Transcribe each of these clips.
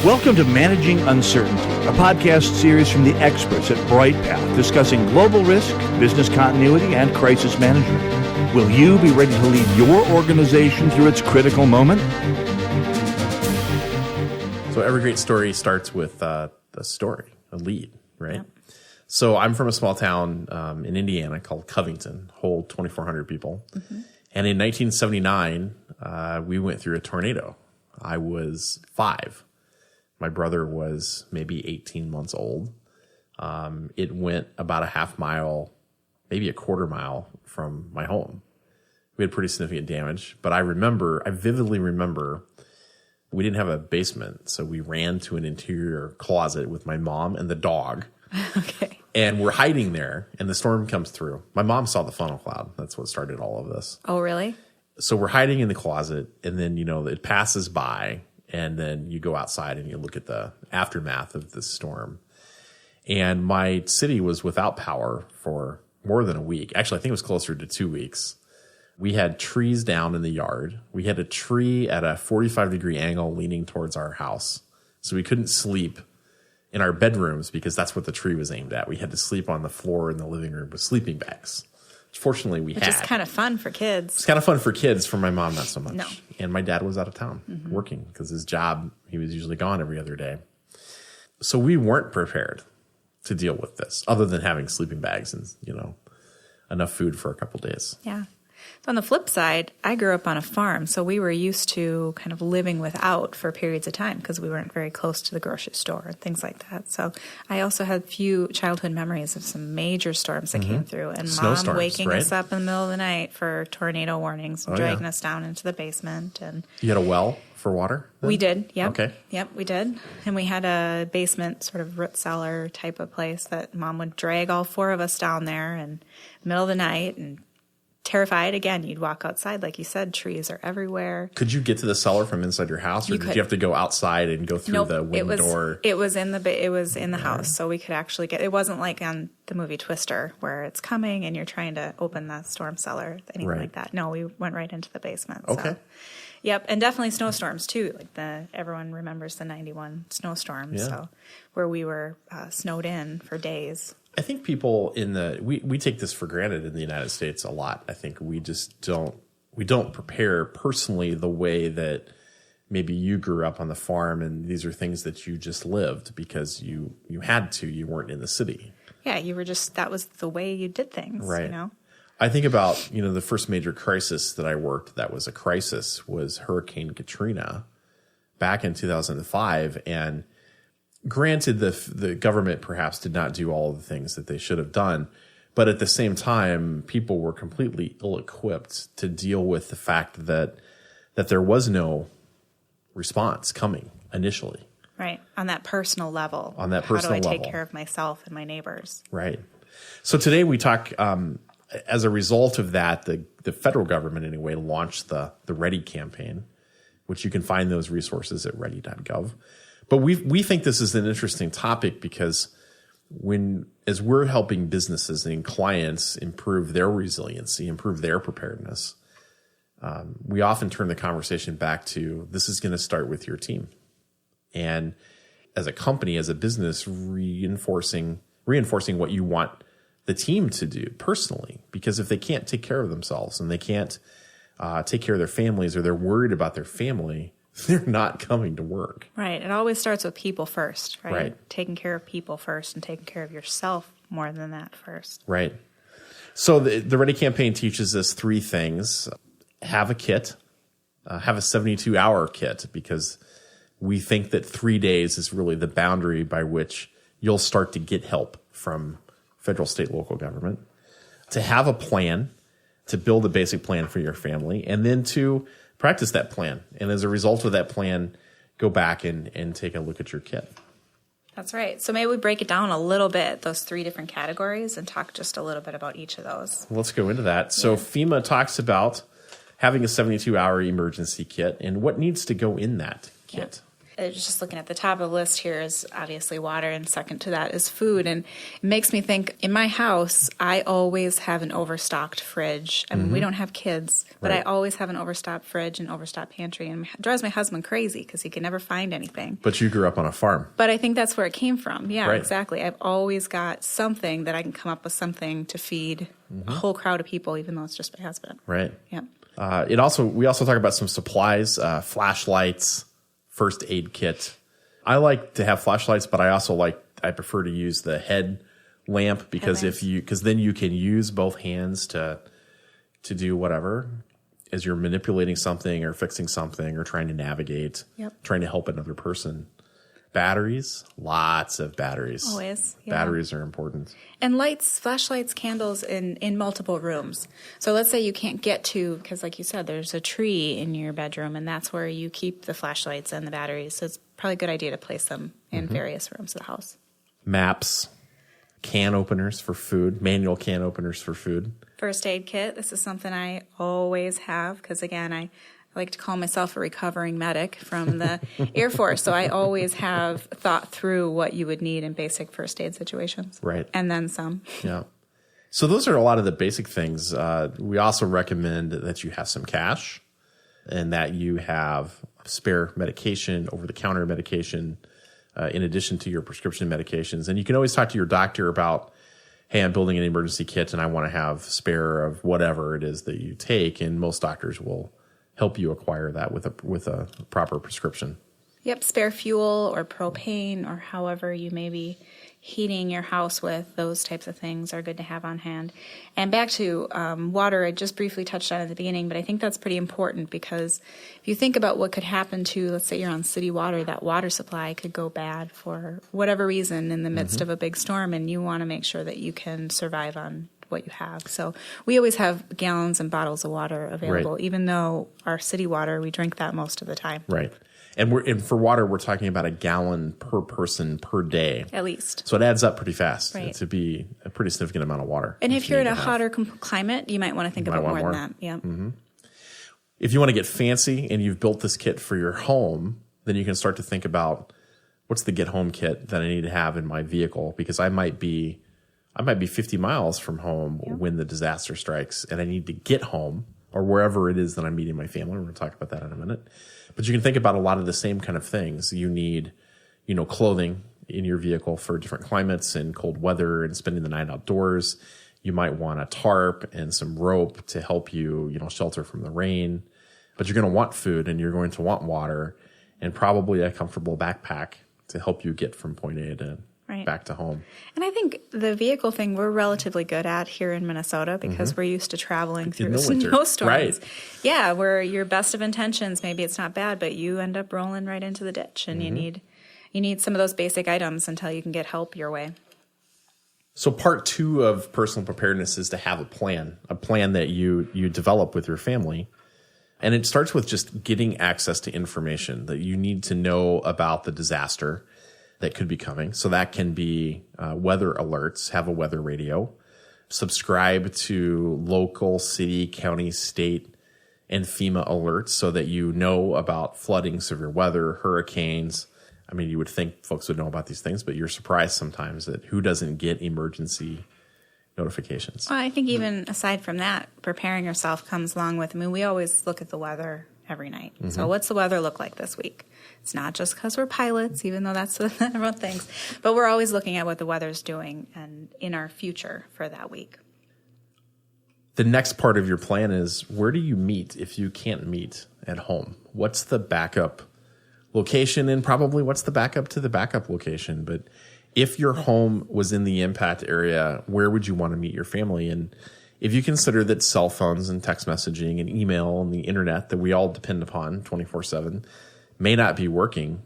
Welcome to Managing Uncertainty, a podcast series from the experts at Bryghtpath discussing global risk, business continuity, and crisis management. Will you be ready to lead your organization through its critical moment? So every great story starts with a story, a lead, right? Yep. So I'm from a small town in Indiana called Covington, hold 2,400 people. Mm-hmm. And in 1979, we went through a tornado. I was 5. My brother was maybe 18 months old. It went about a half mile, maybe a quarter mile from my home. We had pretty significant damage, but I vividly remember we didn't have a basement, so we ran to an interior closet with my mom and the dog. Okay. And we're hiding there, and the storm comes through. My mom saw the funnel cloud. That's what started all of this. Oh, really? So we're hiding in the closet, and then, it passes by, and then you go outside and you look at the aftermath of the storm. And my city was without power for more than a week. Actually, I think it was closer to 2 weeks. We had trees down in the yard. We had a tree at a 45-degree angle leaning towards our house. So we couldn't sleep in our bedrooms because that's what the tree was aimed at. We had to sleep on the floor in the living room with sleeping bags. Fortunately, we had. Which is kind of fun for kids. It's kind of fun for kids. For my mom, not so much. No. And my dad was out of town working because his job, he was usually gone every other day. So we weren't prepared to deal with this other than having sleeping bags and, enough food for a couple days. Yeah. So on the flip side, I grew up on a farm, so we were used to kind of living without for periods of time because we weren't very close to the grocery store and things like that. So I also had few childhood memories of some major storms that came through, and Mom waking us up in the middle of the night for tornado warnings and dragging us down into the basement. And you had a well for water then? We did, yep. Okay. Yep, we did. And we had a basement sort of root cellar type of place that Mom would drag all 4 of us down there in the middle of the night, and terrified. Again, you'd walk outside, like you said, trees are everywhere. Could you get to the cellar from inside your house, or did you have to go outside and go through the wing door? It was in the house, so we could actually get. It wasn't like on the movie Twister where it's coming and you're trying to open the storm cellar, anything like that. No, we went right into the basement. Okay. So. Yep, and definitely snowstorms too. Like everyone remembers the '91 snowstorms, so where we were snowed in for days. I think people we take this for granted in the United States a lot. I think we just don't prepare personally the way that maybe you grew up on the farm, and these are things that you just lived because you had to. You weren't in the city. Yeah, you were that was the way you did things, right? I think about, the first major crisis that I worked that was a crisis was Hurricane Katrina back in 2005, and granted, the government perhaps did not do all of the things that they should have done, but at the same time, people were completely ill-equipped to deal with the fact that there was no response coming initially. Right, on that personal level. On that personal level. How do I take care of myself and my neighbors? Right. So today we talk, as a result of that, the federal government anyway launched the READY campaign, which you can find those resources at ready.gov. But we think this is an interesting topic because as we're helping businesses and clients improve their resiliency, improve their preparedness, we often turn the conversation back to this is going to start with your team. And as a company, as a business, reinforcing what you want the team to do personally, because if they can't take care of themselves and they can't take care of their families, or they're worried about their family, they're not coming to work. Right. It always starts with people first, right? Right. Taking care of people first and taking care of yourself more than that first. Right. So the Ready campaign teaches us 3 things. Have a kit. Have a 72-hour kit, because we think that 3 days is really the boundary by which you'll start to get help from federal, state, local government. To have a plan, to build a basic plan for your family, and then to practice that plan. And as a result of that plan, go back and take a look at your kit. That's right. So maybe we break it down a little bit, those 3 different categories, and talk just a little bit about each of those. Let's go into that. So FEMA talks about having a 72-hour emergency kit and what needs to go in that kit. just looking at the top of the list here is obviously water, and second to that is food. And it makes me think, in my house, I always have an overstocked fridge. I mean, we don't have kids, but I always have an overstocked fridge and overstocked pantry. And it drives my husband crazy because he can never find anything. But you grew up on a farm. But I think that's where it came from. Yeah, Right. exactly. I've always got something that I can come up with something to feed a whole crowd of people, even though it's just my husband. Right. Yeah. We also talk about some supplies, flashlights, first aid kit. I like to have flashlights, but I prefer to use the head lamp because then you can use both hands to do whatever as you're manipulating something or fixing something or trying to navigate, trying to help another person. Batteries, lots of batteries. Always. Yeah. Batteries are important. And lights, flashlights, candles in multiple rooms. So let's say you can't get to, because like you said, there's a tree in your bedroom, and that's where you keep the flashlights and the batteries. So it's probably a good idea to place them in various rooms of the house. Maps, can openers for food, manual can openers for food. First aid kit. This is something I always have because, again, I like to call myself a recovering medic from the Air Force. So I always have thought through what you would need in basic first aid situations. Right. And then some. Yeah. So those are a lot of the basic things. We also recommend that you have some cash and that you have spare medication, over-the-counter medication, in addition to your prescription medications. And you can always talk to your doctor about, hey, I'm building an emergency kit and I want to have spare of whatever it is that you take. And most doctors will help you acquire that with a proper prescription. Yep, spare fuel or propane or however you may be heating your house with, those types of things are good to have on hand. And back to water, I just briefly touched on at the beginning, but I think that's pretty important because if you think about what could happen to, let's say you're on city water, that water supply could go bad for whatever reason in the midst of a big storm, and you want to make sure that you can survive on what you have. So we always have gallons and bottles of water available, even though our city water, we drink that most of the time. Right. And for water, we're talking about a gallon per person per day. At least. So it adds up pretty fast to Right. be a pretty significant amount of water. And if you're in a hotter climate, you might want to think about more than that. Yeah. If you want to get fancy and you've built this kit for your home, then you can start to think about what's the get home kit that I need to have in my vehicle, because I might be 50 miles from home when the disaster strikes and I need to get home or wherever it is that I'm meeting my family. We're going to talk about that in a minute. But you can think about a lot of the same kind of things. You need, clothing in your vehicle for different climates and cold weather and spending the night outdoors. You might want a tarp and some rope to help you, shelter from the rain. But you're going to want food and you're going to want water and probably a comfortable backpack to help you get from point A to back to home. And I think the vehicle thing we're relatively good at here in Minnesota because we're used to traveling through snowstorms. Right. Yeah, where your best of intentions, maybe it's not bad, but you end up rolling right into the ditch, and you need some of those basic items until you can get help your way. So part 2 of personal preparedness is to have a plan that you develop with your family. And it starts with just getting access to information that you need to know about the disaster that could be coming. So that can be weather alerts, have a weather radio, subscribe to local, city, county, state, and FEMA alerts so that you know about flooding, severe weather, hurricanes. I mean, you would think folks would know about these things, but you're surprised sometimes that who doesn't get emergency notifications. Well, I think even aside from that, preparing yourself comes along with, we always look at the weather every night. So what's the weather look like this week? It's not just because we're pilots, even though that's what everyone thinks, but we're always looking at what the weather's doing and in our future for that week. The next part of your plan is, where do you meet if you can't meet at home? What's the backup location, and probably what's the backup to the backup location? But if your home was in the impact area, where would you want to meet your family? And if you consider that cell phones and text messaging and email and the internet that we all depend upon 24/7 may not be working,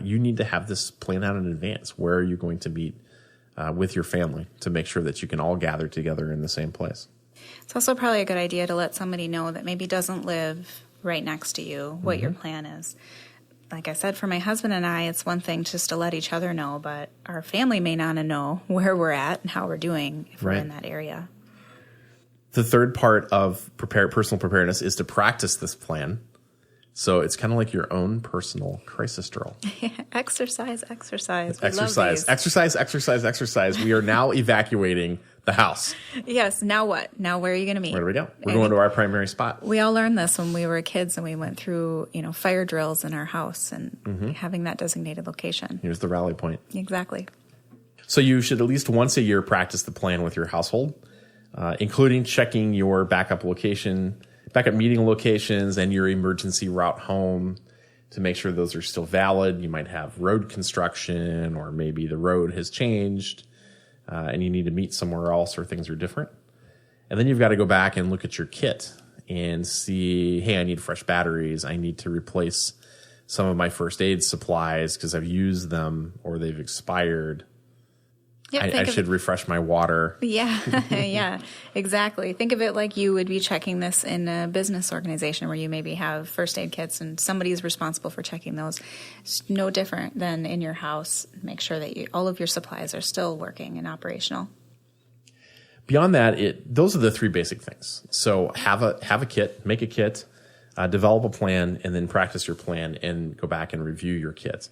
you need to have this planned out in advance. Where are you going to meet with your family to make sure that you can all gather together in the same place? It's also probably a good idea to let somebody know that maybe doesn't live right next to you what your plan is. Like I said, for my husband and I, it's one thing just to let each other know, but our family may not know where we're at and how we're doing if we're in that area. The third part of personal preparedness is to practice this plan So it's kind of like your own personal crisis drill. Exercise. We Exercise. We are now evacuating the house. Yes. Now what? Now where are you going to meet? Where do we go? We're going to our primary spot. We all learned this when we were kids and we went through, fire drills in our house and having that designated location. Here's the rally point. Exactly. So you should at least once a year practice the plan with your household, including checking your backup meeting locations and your emergency route home to make sure those are still valid. You might have road construction, or maybe the road has changed and you need to meet somewhere else, or things are different. And then you've got to go back and look at your kit and see, hey, I need fresh batteries. I need to replace some of my first aid supplies because I've used them or they've expired. Yep, I should refresh my water. Yeah, yeah, exactly. Think of it like you would be checking this in a business organization where you maybe have first aid kits and somebody's responsible for checking those. It's no different than in your house. Make sure that all of your supplies are still working and operational. Beyond that, those are the three basic things. So have a kit, make a kit, develop a plan, and then practice your plan and go back and review your kit.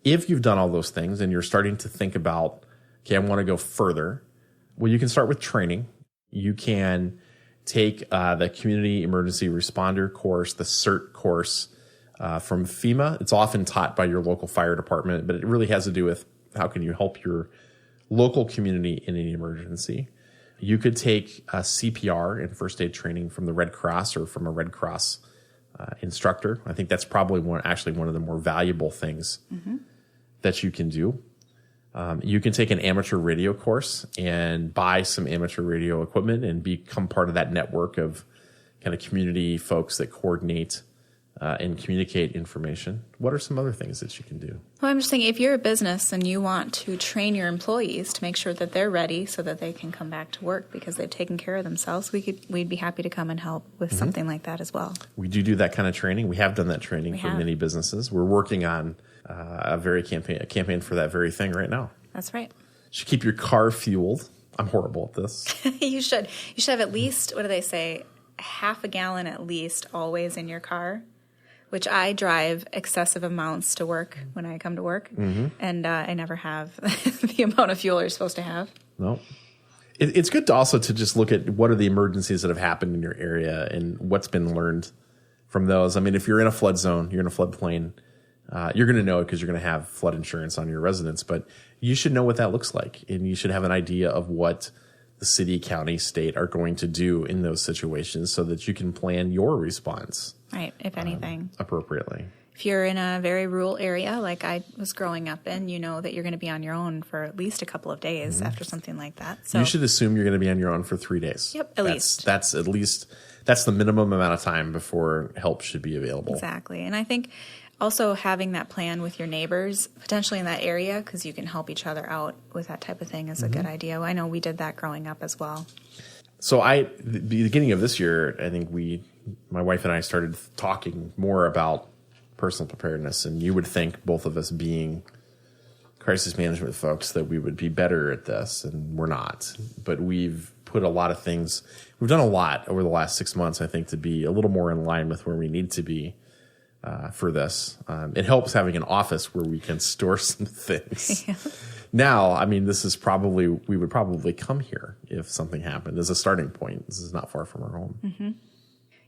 If you've done all those things and you're starting to think about, okay, I want to go further. Well, you can start with training. You can take the Community Emergency Responder course, the CERT course from FEMA. It's often taught by your local fire department, but it really has to do with how can you help your local community in an emergency. You could take CPR and first aid training from the Red Cross or from a Red Cross instructor. I think that's probably one of the more valuable things that you can do. You can take an amateur radio course and buy some amateur radio equipment and become part of that network of kind of community folks that coordinate and communicate information. What are some other things that you can do? Well, I'm just thinking, if you're a business and you want to train your employees to make sure that they're ready so that they can come back to work because they've taken care of themselves, we'd be happy to come and help with something like that as well. We do that kind of training. We have done that training for many businesses. We're working on a campaign for that very thing right now. That's right. You should keep your car fueled. I'm horrible at this. You should have at least, what do they say, half a gallon at least always in your car, which I drive excessive amounts to work when I come to work, and I never have the amount of fuel you're supposed to have. No. It's good to also to just look at what are the emergencies that have happened in your area and what's been learned from those. I mean, if you're in a flood zone, you're in a floodplain, you're going to know it because you're going to have flood insurance on your residence, but you should know what that looks like, and you should have an idea of what the city, county, state are going to do in those situations so that you can plan your response. Right, if anything. Appropriately. If you're in a very rural area like I was growing up in, you know that you're going to be on your own for at least a couple of days after something like that. So you should assume you're going to be on your own for 3 days. Yep, at least. That's the minimum amount of time before help should be available. Exactly. And I think also having that plan with your neighbors, potentially in that area, because you can help each other out with that type of thing, is a good idea. I know we did that growing up as well. So the beginning of this year, I think my wife and I started talking more about personal preparedness, and you would think, both of us being crisis management folks, that we would be better at this, and we're not. But we've done a lot over the last 6 months, I think, to be a little more in line with where we need to be for this. It helps having an office where we can store some things. Yeah. Now, I mean, we would probably come here if something happened as a starting point. This is not far from our home. Mm-hmm.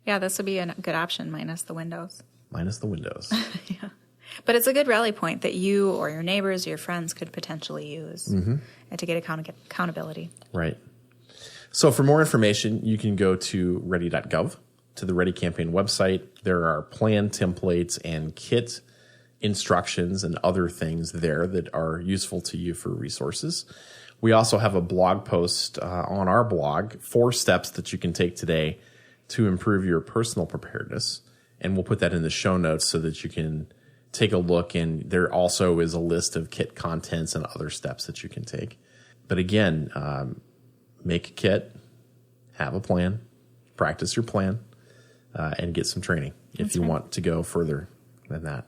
Yeah, this would be a good option, minus the windows. Yeah. But it's a good rally point that you or your neighbors or your friends could potentially use to get accountability. Right. So for more information, you can go to ready.gov, to the Ready Campaign website. There are plan templates and kit instructions and other things there that are useful to you for resources. We also have a blog post on our blog, 4 steps that you can take today to improve your personal preparedness. And we'll put that in the show notes so that you can take a look. And there also is a list of kit contents and other steps that you can take. But again, make a kit, have a plan, practice your plan, and get some training if you want to go further than that.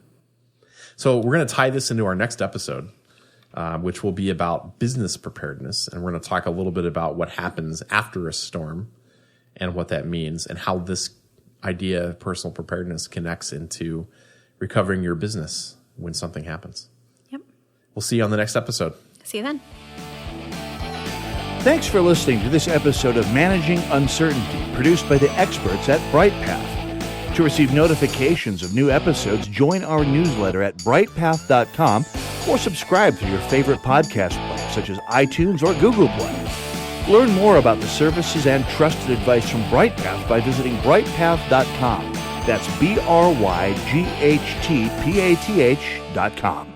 So we're going to tie this into our next episode, which will be about business preparedness. And we're going to talk a little bit about what happens after a storm and what that means and how this idea of personal preparedness connects into recovering your business when something happens. Yep. We'll see you on the next episode. See you then. Thanks for listening to this episode of Managing Uncertainty, produced by the experts at Bryghtpath. To receive notifications of new episodes, join our newsletter at bryghtpath.com or subscribe through your favorite podcast player, such as iTunes or Google Play. Learn more about the services and trusted advice from Bryghtpath by visiting bryghtpath.com. That's BRYGHTPATH.com.